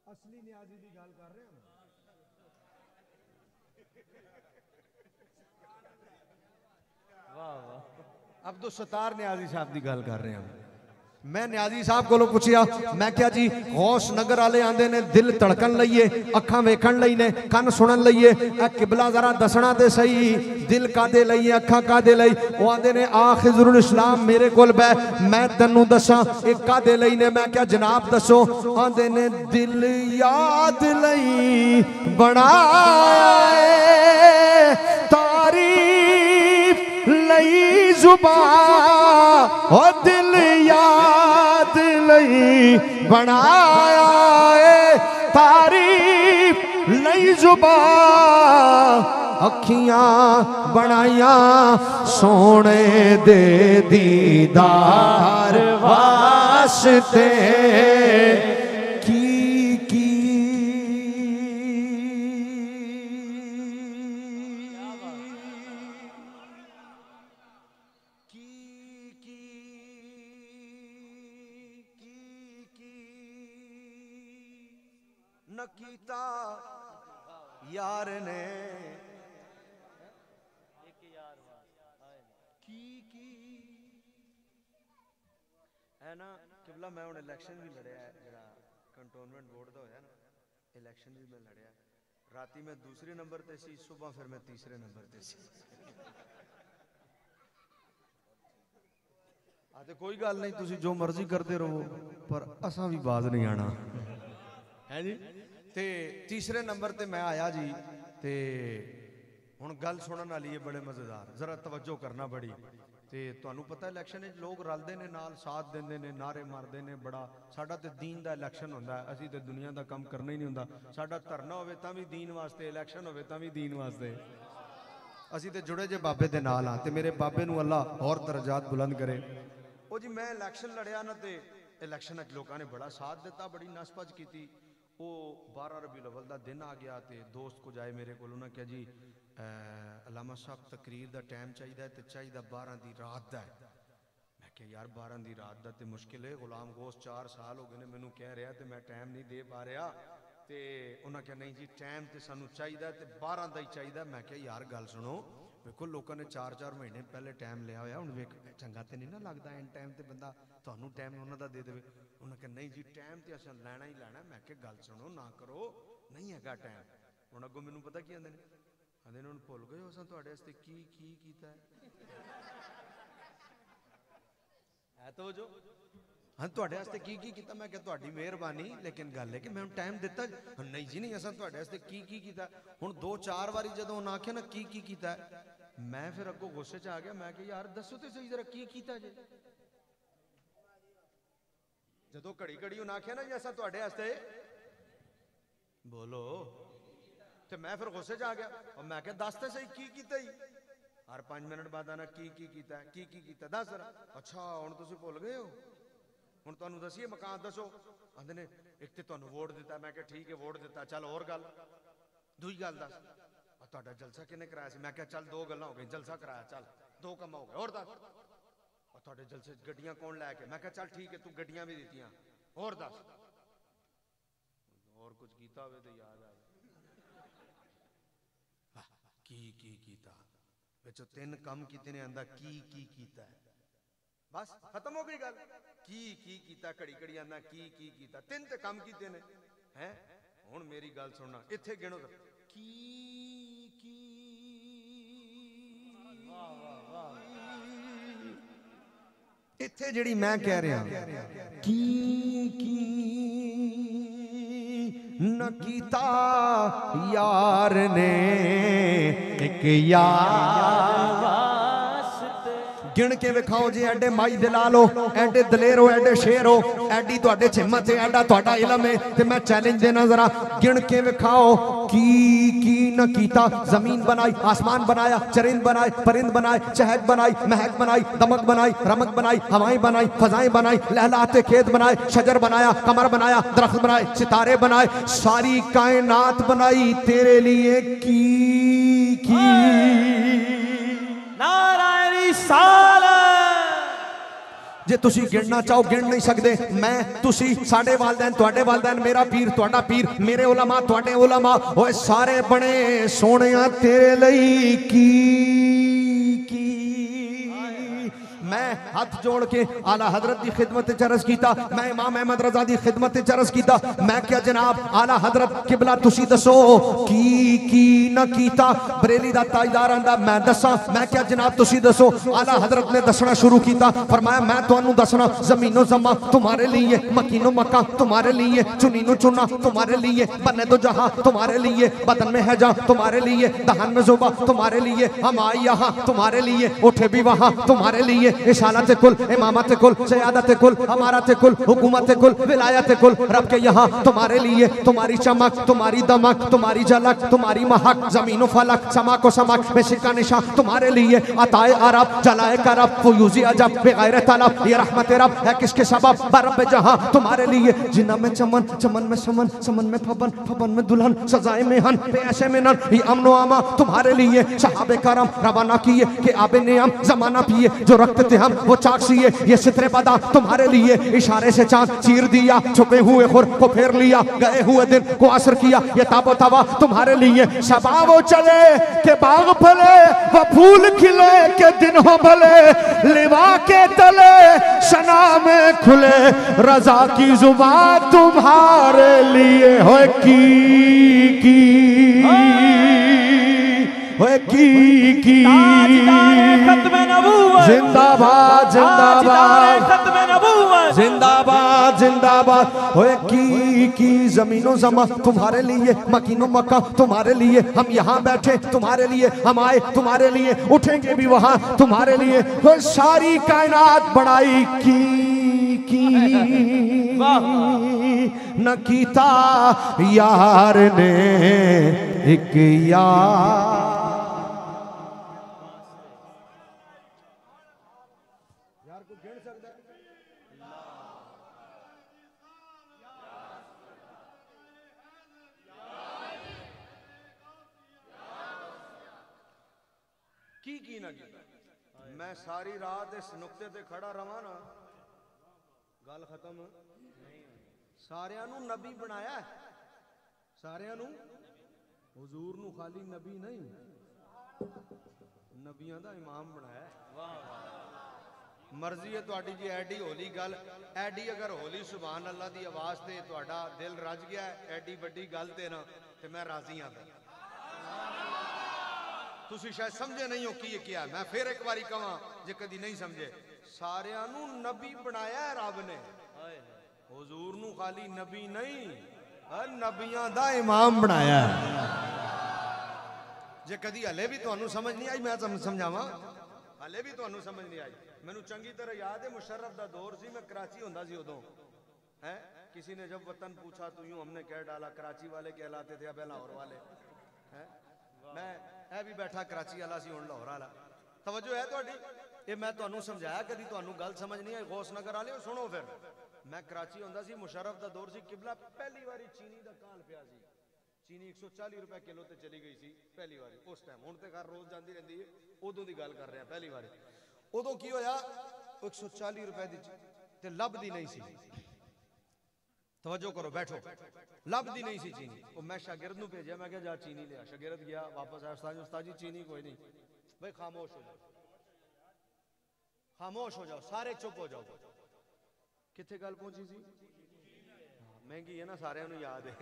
असली न्याजी दी गल कर रहे हैं। अब्दुल सत्तार न्याजी साहब की गल कर रहे हैं। मैं न्याजी साहब को पूछया, मैं क्या जी गौस नगर वाले आंदे ने दिल धड़कन लईए, अखां वेखण लई ने, कन सुनन लईए, ए किबला जरा दसना ते सही दिल कादे लईए अखां कादे लई। वो आंदे ने आ खिजरुल इस्लाम मेरे कोल बै मैं तन्नू दसां ए कादे लई ने। मैं क्या जनाब दसो, आंदे ने दिल याद लई बनाए तारीफ लई जुबान, ओ दिल याद लई बनाया तारीफ लई जुबान, अखियां बनाया सोने दे दीदार वास्ते। कीता यार ने की है ना किबला। मैं हुण इलैक्शन भी लड़िया है, जरा कंटोनमेंट बोर्ड का होया ना, इलैक्शन भी मैं लड़िया। राती मैं दूसरे नंबर ते सी, सुबह फिर मैं तीसरे नंबर ते सी। आते कोई गल नहीं, तुसी जो मर्जी करते रहो, पर असा भी बाज नहीं आना है जी। ते तीसरे नंबर ते मैं आया जी। ते हुण गल सुनन वाली है बड़े मजेदार, जरा तवज्जो करना बड़ी। ते तुहानू पता इलैक्शन लोग रलदे ने नाल, साथ देंदे ने, नारे मारदे ने बड़ा। साडा ते दीन दा इलैक्शन हुंदा है, असीं ते दुनिया दा काम करना ही नहीं हुंदा। साडा धरना होवे तां भी दीन वास्ते, इलैक्शन होवे तां भी दीन वास्ते। असीं ते जुड़े जे बाबे दे नाल हां, ते मेरे बाबे नू अल्लाह और दर्जात बुलंद करे। ओ जी मैं इलैक्शन लड़िया ना, ते इलैक्शन लोगों ने बड़ा साथ दिता, बड़ी नसपच की। वो 12 रबीउल अव्वल का दिन आ गया, तो दोस्त को जाए मेरे को, उन्होंने कहा जी अलामा साहब तकरीर का टाइम चाहिए, तो चाहिए 12 की रात का। मैं क्या यार 12 की रात का तो मुश्किल है, गुलाम गोश्त 4 साल हो गए ने मैनू कह रहा, तो मैं टाइम नहीं दे पा रहा। तो उन्होंने कहा नहीं जी टाइम तो सानू चाहिए, तो 12 का ही चाहिए। मैं क्या यार गल सुनो, देखो लोगों ने 4-4 महीने पहले टाइम लिया होया, हुण वेख चंगा तो नहीं ना लगता एंड टाइम ते बंदा तुहानू टाइम उन्हों का दे दे। उन्होंने कहा नहीं जी टाइम तो असां लैना ही लैना। मैं क्या गल सुनो ना करो, नहीं है टाइम। हुण अगों मैनू पता की आंदे ने, आंदे ने हुण भुल गए हो असां तुहाडे वास्ते की कीता है तो जो हाँ तुहाडे वास्ते की कीता। मैं क्या तुहाडी मेहरबानी, लेकिन गल है कि मैं टाइम दिता नहीं जी, नहीं असां तुहाडे वास्ते की कीता। हुण 2-4 बारी जदों उन्हें आख्या ना की कीता, मैं फिर अगों गुस्से च आ गया। मैं क्या यार दसो तो सही जरा की कीता जे। जदों घड़ी घड़ी उन्हें आख्या ना जी असां तुहाडे वास्ते बोलो, तो मैं फिर गुस्से च आ गया। और मैं क्या दस तो सही की कीता ही। हर 5 मिनट बाद आना की कीता दस जरा। अच्छा हुण तुसीं भुल गए हो, हुण तुहानू दसीए मकान दसो। आंदे ने एक तो तुहानू वोट दिता। मैं क्या ठीक है वोट दिता, चल होर गल, दूई गल दस तुहाडा जलसा किन्ने कराया सी। मैं क्या चल 2 गल्लां हो गई, जलसा कराया चल 2 काम हो गए, होर दस तुहाडे जलसे गड्डियां कौन लैके। मैं क्या चल ठीक है तू गड्डियां भी दित्तियां, होर दस और कुछ कीता होवे ते याद आ की कीता। विचों 3 काम कीते ने, आंदा की कीता है, बस खत्म हो गई गल। की कीता, घड़ी घड़ी आंदा की कीता, 3 ते काम कीते ने हैं। हुण मेरी गल सुनना, इत्थे गिणो की इत्थे जिहड़ी मैं कह रहा की न कीता यार ने एक यार गिण के विखाओ जी। एडे माई दिलाल हो, एडे दलेर हो, एडे शेर हो, एडी तुहाडे हिम्मत है, एडा तुहाडा इलम है, ते मैं चैलेंज देना जरा गिण के विखाओ की न कीता। जमीन बनाई, आसमान बनाया, चरिंद बनाए, परिंद बनाए, चहक बनाई, महक बनाई, दमक बनाई, रमक बनाई, हवाएं बनाई, फजाएं बनाई, लहलाते खेत बनाए, शजर बनाया, कमर बनाया, दरख्त बनाए, सितारे बनाए, सारी कायनात बनाई तेरे लिए की जे तुसी गिनना चाहो गिन नहीं सकते। मैं तुसी साडे वालदैन, तुहाडे वालदैन, मेरा पीर तुहाडा पीर, मेरे उलमा तुहाडे उलमा, ओए सारे बने सोहणिया तेरे लई की मैं हाथ जोड़ के आला हजरत की खिदमत चरस कीता। मैं इमाम अहमद रजा की खिदमत चरस कीता। मैं क्या जनाब आला हजरत किबला तुसी दसो की न कीता। बरेली दा ताजदार आंदा मैं दसा। मैं क्या जनाब तुसी दसो। आला हजरत ने दसना शुरू किया, फरमाया मैं तुहानू दसना जमीनो जमा तुम्हारे लिए, मकीनो मक्का तुम्हारे लिए, चुनीनो चुना तुम्हारे लिए, बने तो जहां तुम्हारे लिए, बदन में है जा तुम्हारे लिए, दहन में जुबा तुम्हारे लिए, हम आई यहाँ तुम्हारे लिए, उठे भी वहां तुम्हारे लिए, इशालत कुल, इमामत कुल, सयादत कुल, अमारत कुल, हुकूमत कुल, विलायत कुल, रब के यहाँ तुम्हारे लिए, तुम्हारी चमक, तुम्हारी दमक, तुम्हारी झलक, तुम्हारी महक, जमीनो फलक, समा को समक में सिक्का निशा तुम्हारे लिए, अताए अरब जलाए करब फयूजी अजब बेगैर तलब, ये रहमत रब है किसके सबब, बरब जहाँ तुम्हारे लिए, जिन्ना में चमन, चमन में समन, समन में फबन, फबन में दुल्हन, सजाए में हन, पैसे में नन, ये अमनो आमा तुम्हारे लिए, सहाबे करम रवाना किए कि आबे नियम जमाना पिए, जो रखते थे हम वो चाकसिए, ये सितरे बदा तुम्हारे लिए, इशारे से चांद चीर दिया, छुपे हुए खुर को फेर लिया, गए हुए दिन को असर किया, ये ताबो तवा तुम्हारे लिए, शबा वो चले के बाग फले, वो फूल खिले के दिन हो भले, लिवा के तले सना में खुले, रजा की जुबान तुम्हारे लिए हो की खत्म
नबूवत,
जिंदाबाद जिंदाबाद
खत्म नबूवत,
जिंदाबाद जिंदाबाद। ओए की जमीनों जमा तुम्हारे लिए, मकीनो मक्का तुम्हारे लिए, हम यहाँ बैठे तुम्हारे लिए, हम आए तुम्हारे लिए, उठेंगे भी वहां तुम्हारे लिए। ओए सारी कायनात बनाई की न कीता यार ने एक यार।
की ना की मैं सारी रात इस नुक्ते ते खड़ा रहा ना, गल खत्म नहीं। सारियां नू नबी बनाया, सारियां नू हुजूर नू खाली नबी नहीं, नबियां दा इमाम बनाया। मर्जी है तुहाडी जी एडी होली गल, एडी अगर होली सुभान अल्लाह दी आवाज ते तुहाडा दिल रज गया, एडी वड्डी गल ते ना ते मैं राजी हां। तुसी शायद समझे नहीं हो कि क्या, मैं फिर एक बारी कहां जे कदी नहीं समझे। सारियां नू नबी बनाया है रब ने, हुजूर नू खाली नबी नहीं, नबियां दा इमाम बनाया है। जे कदी हले भी तुहानू समझ नहीं आई, मैं समझावा, हले भी तुहानू समझ नहीं आई। मैनू चंगी तरह याद है मुशर्रफ दा दौर सी, मैं कराची हुंदा सी उदों है। किसी ने जब वतन पूछा तो यूं हमने कह डाला कराची वाले कहलाते थे, अब लाहौर वाले हैं। मैं भी बैठा कराची वाला सी, हुण लाहौर वाला। तवज्जो है तुहाडी? ये मैं तुहानू समझाया, कदी तुहानू गल समझ नहीं आई, गौस नगर वाले सुनो। फिर मैं कराची हुंदा सी, मुशर्रफ दा दौर सी, किबला पहली बारी चीनी दा काल पिया सी। चीनी 140 रुपए किलो ते चली गई सी पहली बारी उस टाइम, हुण ते घर रोज जांदी रहिंदी है, उदों दी गल कर रहे हैं पहली बारी। उदों की होया, 140 रुपए दी ते लभदी नहीं सी। तवज्जो करो, बैठो, लभदी नहीं सी चीनी। वो मैं शागिर्द नू भेजा, मैं जा चीनी लिया। शागिर्द गया, वापस आया, उस्ताद जी चीनी कोई नहीं। भाई खामोश हो जाओ, खामोश हो जाओ, सारे चुप हो जाओ। किथे गल पहुंची सी? महंगी है ना, सारे नू याद है,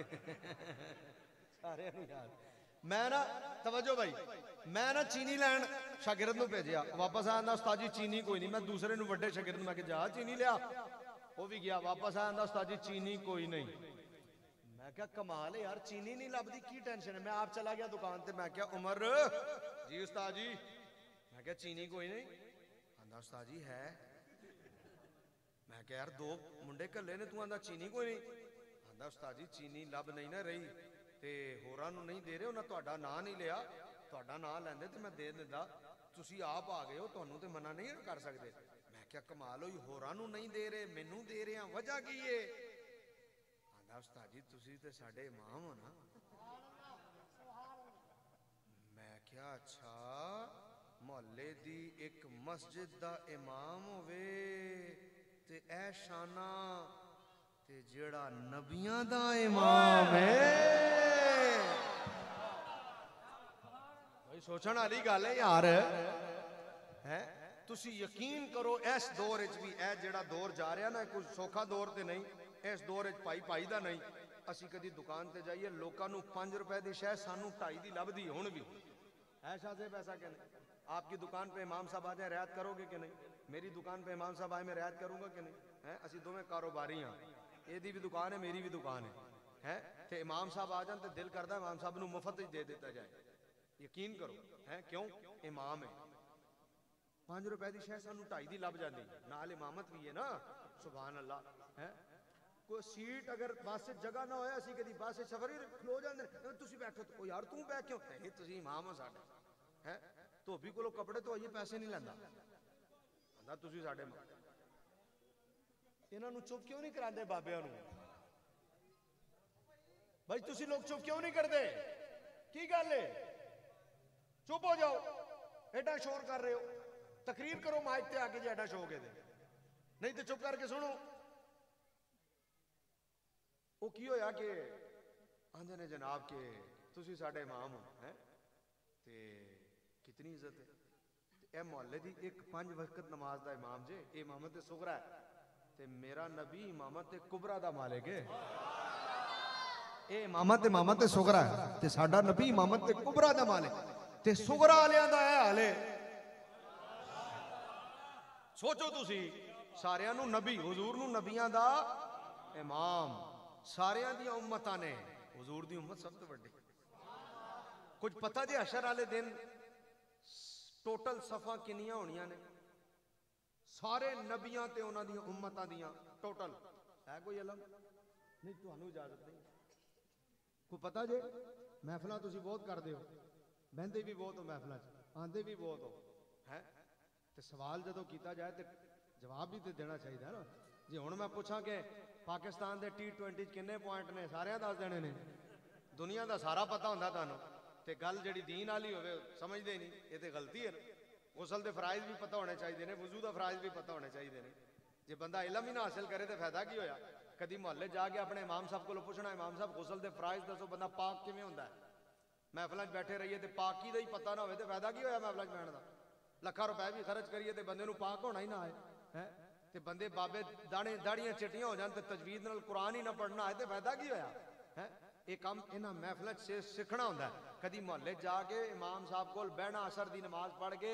सारे नू याद। मैं ना तवज्जो भाई, मैं ना चीनी लैन शागिर्द नू भेजा, वापस आया, उस्ताद जी चीनी कोई नहीं। मैं दूसरे नू वड्डे शागिर्द मैं जा चीनी लिया, वो भी गया, वापस आया, उस्ताद जी चीनी कोई नहीं। मैं क्या कमाल है यार, चीनी नहीं लभदी, की टेंशन है। मैं आप चला गया दुकान ते, मैं क्या उमर जी उस्ताद जी, मैं क्या चीनी कोई नहीं? आंदा उस्ताद जी है। मैं क्या यार 2 मुंडे कल्ले ने, तू आंदा चीनी कोई नहीं? आंदा उस्ताद जी चीनी लब नहीं ना रही ते होरां नूं नहीं दे रहे, उन्हां तुहाडा नां नहीं लिया, तुहाडा नां लैंदे ते मैं दे दिंदा, तुसी आप आ गए हो, तुहानू ते मना नहीं कर सकते। मैं क्या कमाल होई, होरां नूं नहीं दे रहे, मैनू दे रहे हैं, वजह की है? आंदा उस्ताद जी तुसी ते साडे इमाम हो ना। मैं क्या अच्छा, मोहल्ले दी एक मस्जिद दा इमाम होवे ते ऐ शाना, ते जेड़ा नबियां दा इमाम है। भाई सोचण वाली गल है यार, है तुसी यकीन करो, इस दौर च भी ए जेड़ा दौर जा रहा ना, कुछ सौखा दौर ते नहीं, इस दौर च भाई दा नहीं। असी कदी दुकान ते जाइए, लोकां नूं 5 रुपए दी शै सानू 2.5 दी लभदी हुण भी। ऐसा से पैसा क्या नहीं? आपकी दुकान पे इमाम साहब आ जाए, रियायत करोगे कि नहीं? मेरी दुकान पे इमाम साहब आए, मैं रियायत करूंगा कि नहीं? है असी दोवें कारोबारी हाँ, एदी भी दुकान है, मेरी भी दुकान है ते इमाम साहब आ जाए तो दिल करता है इमाम साहब नूं मुफ्त दे दिता जाए। यकीन करो, है क्यों? इमाम है। 5 रुपए की शह सानू 2.5 दी लभ जाती, नाल इमामत भी है ना, सुभान अल्लाह। है कोई सीट अगर बस जगह ना होए, असी कदी बस सफर ही खलो जांदे, तुसी बैठो तो यार तू बैठ क्यों? नहीं तुसी इमाम हो साडे। है धोबी कोलों कपड़े धोइए, पैसे नहीं लैंदा, आंदा तुसी साडे। इन्हां नूं चुप क्यों नहीं करांदे बाबियां नूं? भाई तुसी लोग चुप क्यों नहीं करते? की गल है? चुप हो जाओ, एडा शोर कर रहे हो, तकरीर करो माइक ते आके, जे एडा शौक है नहीं तो चुप करके सुनो। वो की होया कि आंदे ने जनाब के तुसी साडे इमाम हो, हैं ते कितनी इज्जत है। ए मोहल्ले दी एक 5 वक्त नमाज दा इमाम जे, ए इमामत सुगरा है, ते मेरा नबी इमामत कुबरा दा मालिक है। ए इमामत सुगरा है, ते साडा नबी इमामत कुबरा दा मालिक, ते सुगरा वालियां दा है हाले। सोचो तुसी सारियां नू नबी हुजूर नू नबियां दा इमाम सारियां दी उम्मतां ने हुजूर दी उम्मत सब तो वड्डी कुछ पता जे हशर वाले दिन टोटल सफा किनियां होनियां ने सारे नबियां ते उन्हां दी उम्मतां दियां टोटल है कोई अलग नहीं तुहानू इजाजत नहीं कोई पता जे महफिलां तुसी बहुत करदे हो बहंदे भी बहुत हो महफिलां च आंदे भी बहुत हो है ते सवाल जदों कीता जाए ते जवाब भी तो देना चाहिए ना जे हुण मैं पूछां कि पाकिस्तान दे T20 किन्ने पॉइंट ने सारे दस देने ने दुनिया का सारा पता हुंदा तुहानू ते गल जिहड़ी दीन वाली होवे समझदे नहीं ये तो गलती है ना गुसल के फराइज भी पता होने चाहिए ने वजू का फराइज भी पता होने चाहिए ने जे बंदा इलम ही ना हासिल करे तो फायदा की होया कदी मोहल्ले जाके अपने इमाम साहब को पूछना इमाम साहब गुसल के फराइज दसो बंदा पाक किवें हुंदा है महफिल बैठे रहिए तो पाकी का ही पता ना हो तो फायदा की होया महफिल बैठने का लखा रुपए भी खर्च करिए तो बंदे पाक होना ही ना आए है तो बंदे बाबे दाने दाड़ियां चिट्टियां हो जान तो तजवीद नाल कुरान ही ना पढ़ना आए तो फायदा की होया है ये काम इन्हां महफिल से सीखना होंदा है कदी मोहल्ले जाके इमाम साहब को बहना असर की नमाज पढ़ के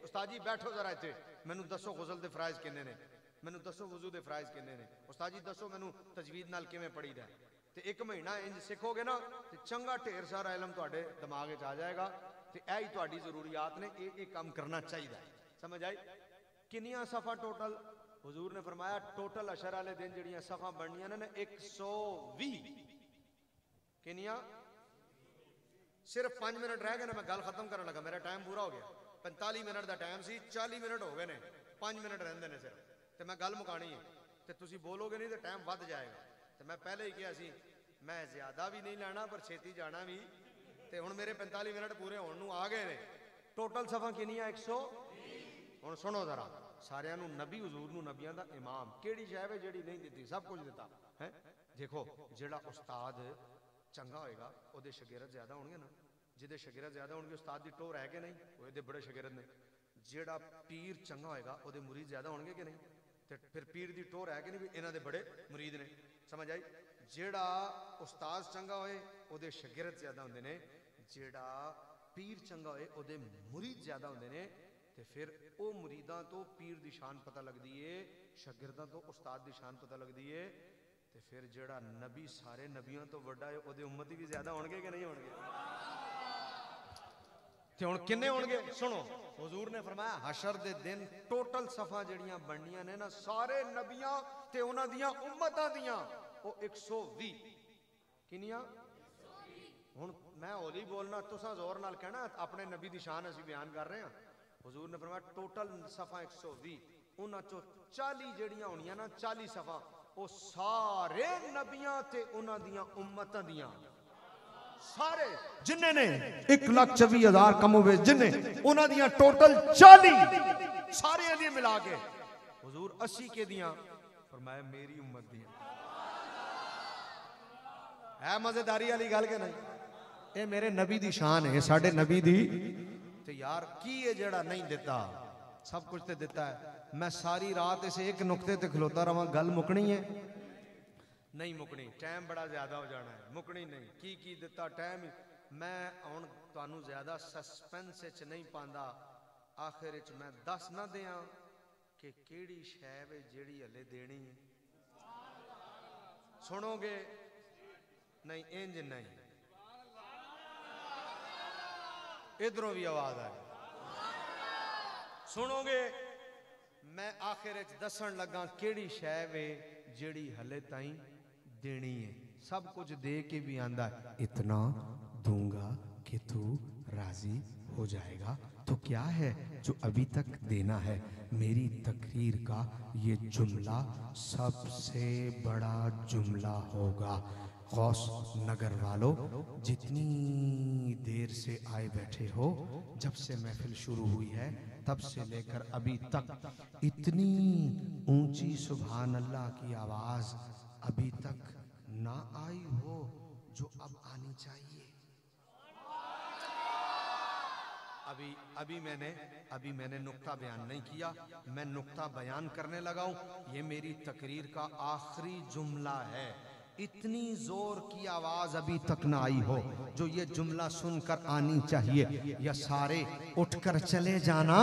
उस्ताद जी बैठो जरा इत्थे मैनू दसो गुसल के फराइज किन्ने ने मैनू दसो वजू के फराइज किन्ने ने उस्ताद जी दसो मैनू तजवीद नाल किवें पढ़ीदा तो एक महीना इंज सीखोगे ना तो चंगा ढेर सारा इलम तुहाडे दिमाग च आ जाएगा तो यही तुहाडी जरूरियात ने ये काम करना चाहिए समझ आई किनियां सफ़ा टोटल हुजूर ने फरमाया टोटल अशर वाले दिन जिहड़ियां सफ़ा बननियां ने 120 किनियां सिर्फ 5 मिनट रह गए ना मैं गल खत्म करने लगा मेरा टाइम पूरा हो गया 45 मिनट का टाइम सी 40 मिनट हो गए ने 5 मिनट रहिंदे ने सिर्फ तो मैं गल मुकानी है तो तुसी बोलोगे नहीं तो टाइम वध जाएगा तो मैं पहले ही कहा सी मैं ज्यादा भी नहीं लेना पर छेती जाना भी तो हुण मेरे 45 मिनट पूरे होने नूं आ गए ने टोटल सफ़ा किनियां 100 हुण सुनो जरा सारियां नूं नबी हुजूर नूं नबियां दा इमाम केड़ी शै है जिहड़ी नहीं दित्ती सब कुछ दिता है देखो जिहड़ा उस्ताद चंगा होएगा उहदे शागिर्द ज्यादा होणगे ना जिहदे शागिर्द ज्यादा होणगे उस्ताद दी टोर है कि नहीं ओहदे बड़े शागिर्द ने जिहड़ा पीर चंगा होएगा उहदे मुरीद ज्यादा होणगे कि नहीं ते फिर पीर दी टोर है कि नहीं भी इन्हां दे बड़े मुरीद ने समझ आई जिहड़ा उस्ताद चंगा होए उहदे शागिर्द ज्यादा हुंदे ने जिहड़ा पीर चंगा होए उहदे मुरीद ज्यादा हुंदे ने ते फिर ओ मुरीदां तो पीर दी शान पता लगदी है शागिर्दां तो उस्ताद दी शान पता लगदी है ते फिर जिहड़ा नबी सारे नबियां तो वड्डा है उहदे उम्मती भी ज्यादा होणगे कि नहीं होणगे ते हुण किन्ने होणगे सुनो हुजूर ने फरमाया हशर दे दिन टोटल सफ़ा जिहड़ियां बननियां ने ना सारे नबियां ते उन्हां दियां उम्मतां दियां ओ 120 किनियां हुण मैं हौली बोलना तुसां जोर नाल कहना अपने नबी दी शान असीं बयान कर रहे हैं हुजूर ने फरमाया टोटल सफ़ा 120 उन्हां चों 40 जिहड़ियां होणियां ना 40 सफ़ा ओ सारे नबियां ते उन्हां दियां उम्मतां दियां सारे जिन्ने ने 1,24,000 कम होवे जिन्ने उन्हां दियां टोटल 40 सारे दी मिला के हुजूर 80 के दियां फरमाया मेरी उम्मत दियां है मजेदारी वाली गल के नहीं ये मेरे नबी दी शान है साडे नबी दी ते यार की है जेड़ा नहीं दिता सब कुछ ते दिता है मैं सारी रात इस एक नुक्ते ते खलोता रहा गल मुकनी है नहीं मुकनी टाइम बड़ा ज्यादा हो जाना है मुकनी नहीं की दिता टाइम मैं हुण तुहानू ज्यादा सस्पेंस च नहीं पांदा आखिर च मैं दस ना दियां कि केड़ी शै वे जेड़ी हले देनी है सुनोगे नहीं इंज नहीं इधरों भी आवाज आए सुनोगे मैं आखिर दसन लगा केड़ी शै वे जेड़ी हले ताई देनी है सब कुछ दे के भी आंदा इतना दूंगा कि तू राजी हो जाएगा तो क्या है जो अभी तक देना है मेरी तकरीर का ये जुमला सबसे बड़ा जुमला होगा गौस नगर वालों जितनी देर से आए बैठे हो जब से महफिल शुरू हुई है तब से लेकर अभी तक इतनी ऊंची सुभान अल्लाह की आवाज अभी तक ना आई हो जो अब आनी चाहिए अभी मैंने नुक्ता बयान नहीं किया मैं नुक्ता बयान करने लगा हूं ये मेरी तकरीर का आखिरी जुमला है
इतनी जोर की आवाज अभी तक ना आई हो जो ये जुमला सुनकर आनी चाहिए, या सारे उठकर चले जाना,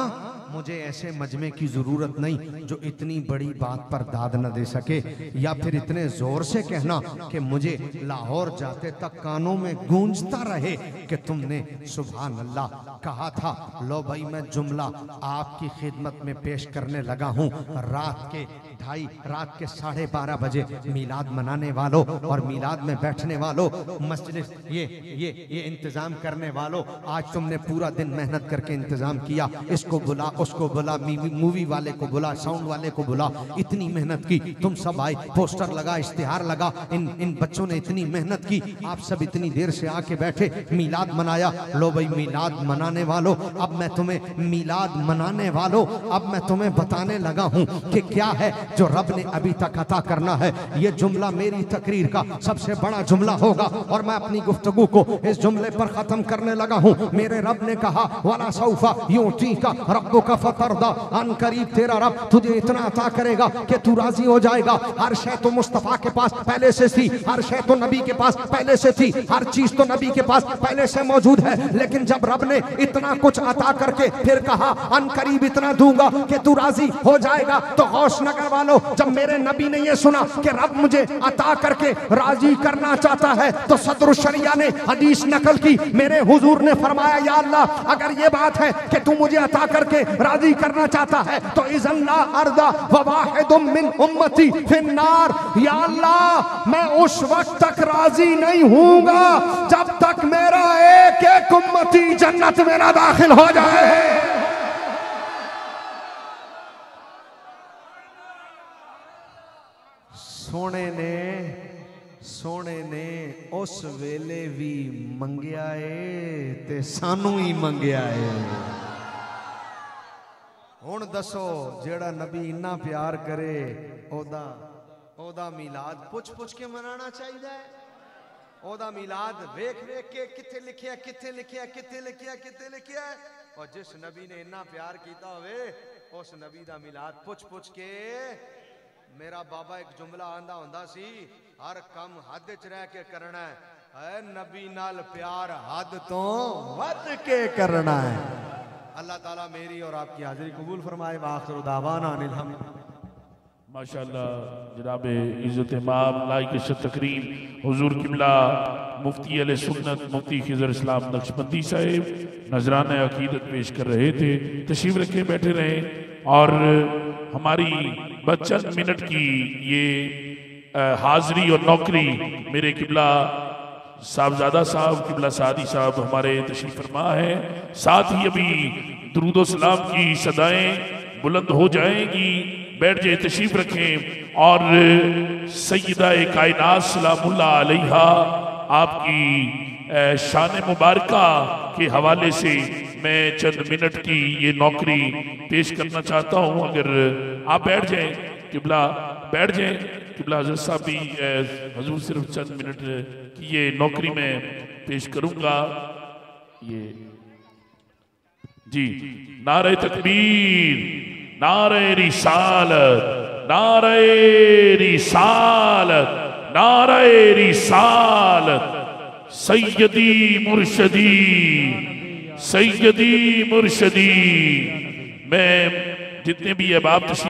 मुझे ऐसे मजमे की जरूरत नहीं जो इतनी बड़ी बात पर दाद न दे सके, या फिर इतने जोर से कहना कि मुझे लाहौर जाते तक कानों में गूंजता रहे कि तुमने सुभान अल्लाह कहा था। लो भाई, मैं जुमला आपकी खिदमत में पेश करने लगा हूँ। रात के 12:30 बजे मिलाद मनाने वालों और मिलाद में बैठने वालों, मस्जिद ये इंतजाम करने वालों, आज तुमने पूरा दिन मेहनत करके इंतजाम किया, इसको बुला, उसको बुला, मूवी वाले को बुला, साउंड वाले को बुला, इतनी मेहनत की, तुम सब आए, पोस्टर लगा, इश्तिहार लगा, इन बच्चों ने इतनी मेहनत की, आप सब इतनी देर से आके बैठे, मिलाद मनाया। लो भाई, मिलाद मनाने वालों, अब मैं तुम्हें मिलाद मनाने वालों, अब मैं तुम्हें बताने लगा हूं कि क्या है जो रब ने अभी तक अता करना है। ये जुमला मेरी तकरीर का सबसे बड़ा जुमला होगा और मैं अपनी गुफ्तगू को इस जुमले पर खत्म करने लगा हूं। मेरे रब ने कहा, वाला सौफा युतीका रब्बुका फतरदा, अन करीब तेरा रब तुझे इतना अता करेगा कि तू राजी हो जाएगा। हर शय तो मुस्तफा के पास पहले से थी, हर शय तो नबी के पास पहले से थी, हर चीज तो नबी के पास पहले से मौजूद है, लेकिन जब रब ने इतना कुछ अता करके फिर कहा अन करीब इतना दूंगा कि तू राजी हो जाएगा, तो गौस नगर वालों, जब मेरे नबी ने यह सुना कि रब मुझे अता करके राजी करना चाहता है, तो सदरुल शरिया ने हदीस नकल की, मेरे हुजूर ने फरमाया, या अल्लाह, अगर ये बात है कि तू मुझे अता करके राजी करना चाहता है, तो इज़न ला अर्दा व वाहिदुम मिन उम्मती फिन्नार, या अल्लाह, मैं उस वक्त तक राजी नहीं हूंगा जब तक मेरा एक एक उम्मती जन्नत में ना दाखिल हो जाए। सोने ने उस वेले भी मंगिया है ते सानू ही मंगिया है। हुण दसो, जेड़ा नबी इन्ना प्यार करे ओदा मिलाद पुछ के मनाना चाहिए। ओदा मिलाद वेख के किथे लिखिया, और जिस नबी ने इन्ना प्यार किया होवे उस नबी दा मिलाद पुछ के। मेरा बाबा एक जुमला आंदा हुंदा सी, हर कम हद च रह के करना है, नबी नाल प्यार हद तो वध के करना है। अल्लाह ताला मेरी और आपकी हाजिरी कबूल फरमाए। वाखिर दावाना अनिल हम्द।
माशाअल्लाह, जनाब इज़्ज़त इमाम लाइक तकरीम हुजूर किबला मुफ्ती अहले सुन्नत मुफ्ती खिज़र इस्लाम नक्शबंदी साहिब नजराना अकीदत पेश कर रहे थे। तशरीफ रखे, बैठे रहे, और हमारी बस चंद मिनट की ये हाजिरी और नौकरी मेरे किबला साहबजादा साहब किबला सादी साहब हमारे तशरीफ फरमा है। साथ ही अभी दुरूद सलाम की सदाएं बुलंद हो जाएंगी, बैठ जाए, तशरीफ रखें। और सैयदा कायनात सलामुल्लाह अलैहा आपकी शान मुबारका के हवाले से मैं चंद मिनट की ये नौकरी पेश करना चाहता हूँ। अगर आप बैठ जाएं, किबला बैठ जाएं, किबला हज़रत साहब भी हजूर सिर्फ चंद मिनट की ये नौकरी मैं पेश करूँगा। ये जी, नारे तकबीर, नारे रिसालत, नारे रिसालत, नारे रिसालत, सैयदी मुर्शदी, सैयदी मुर्शदी। मैं जितने भी अहबाब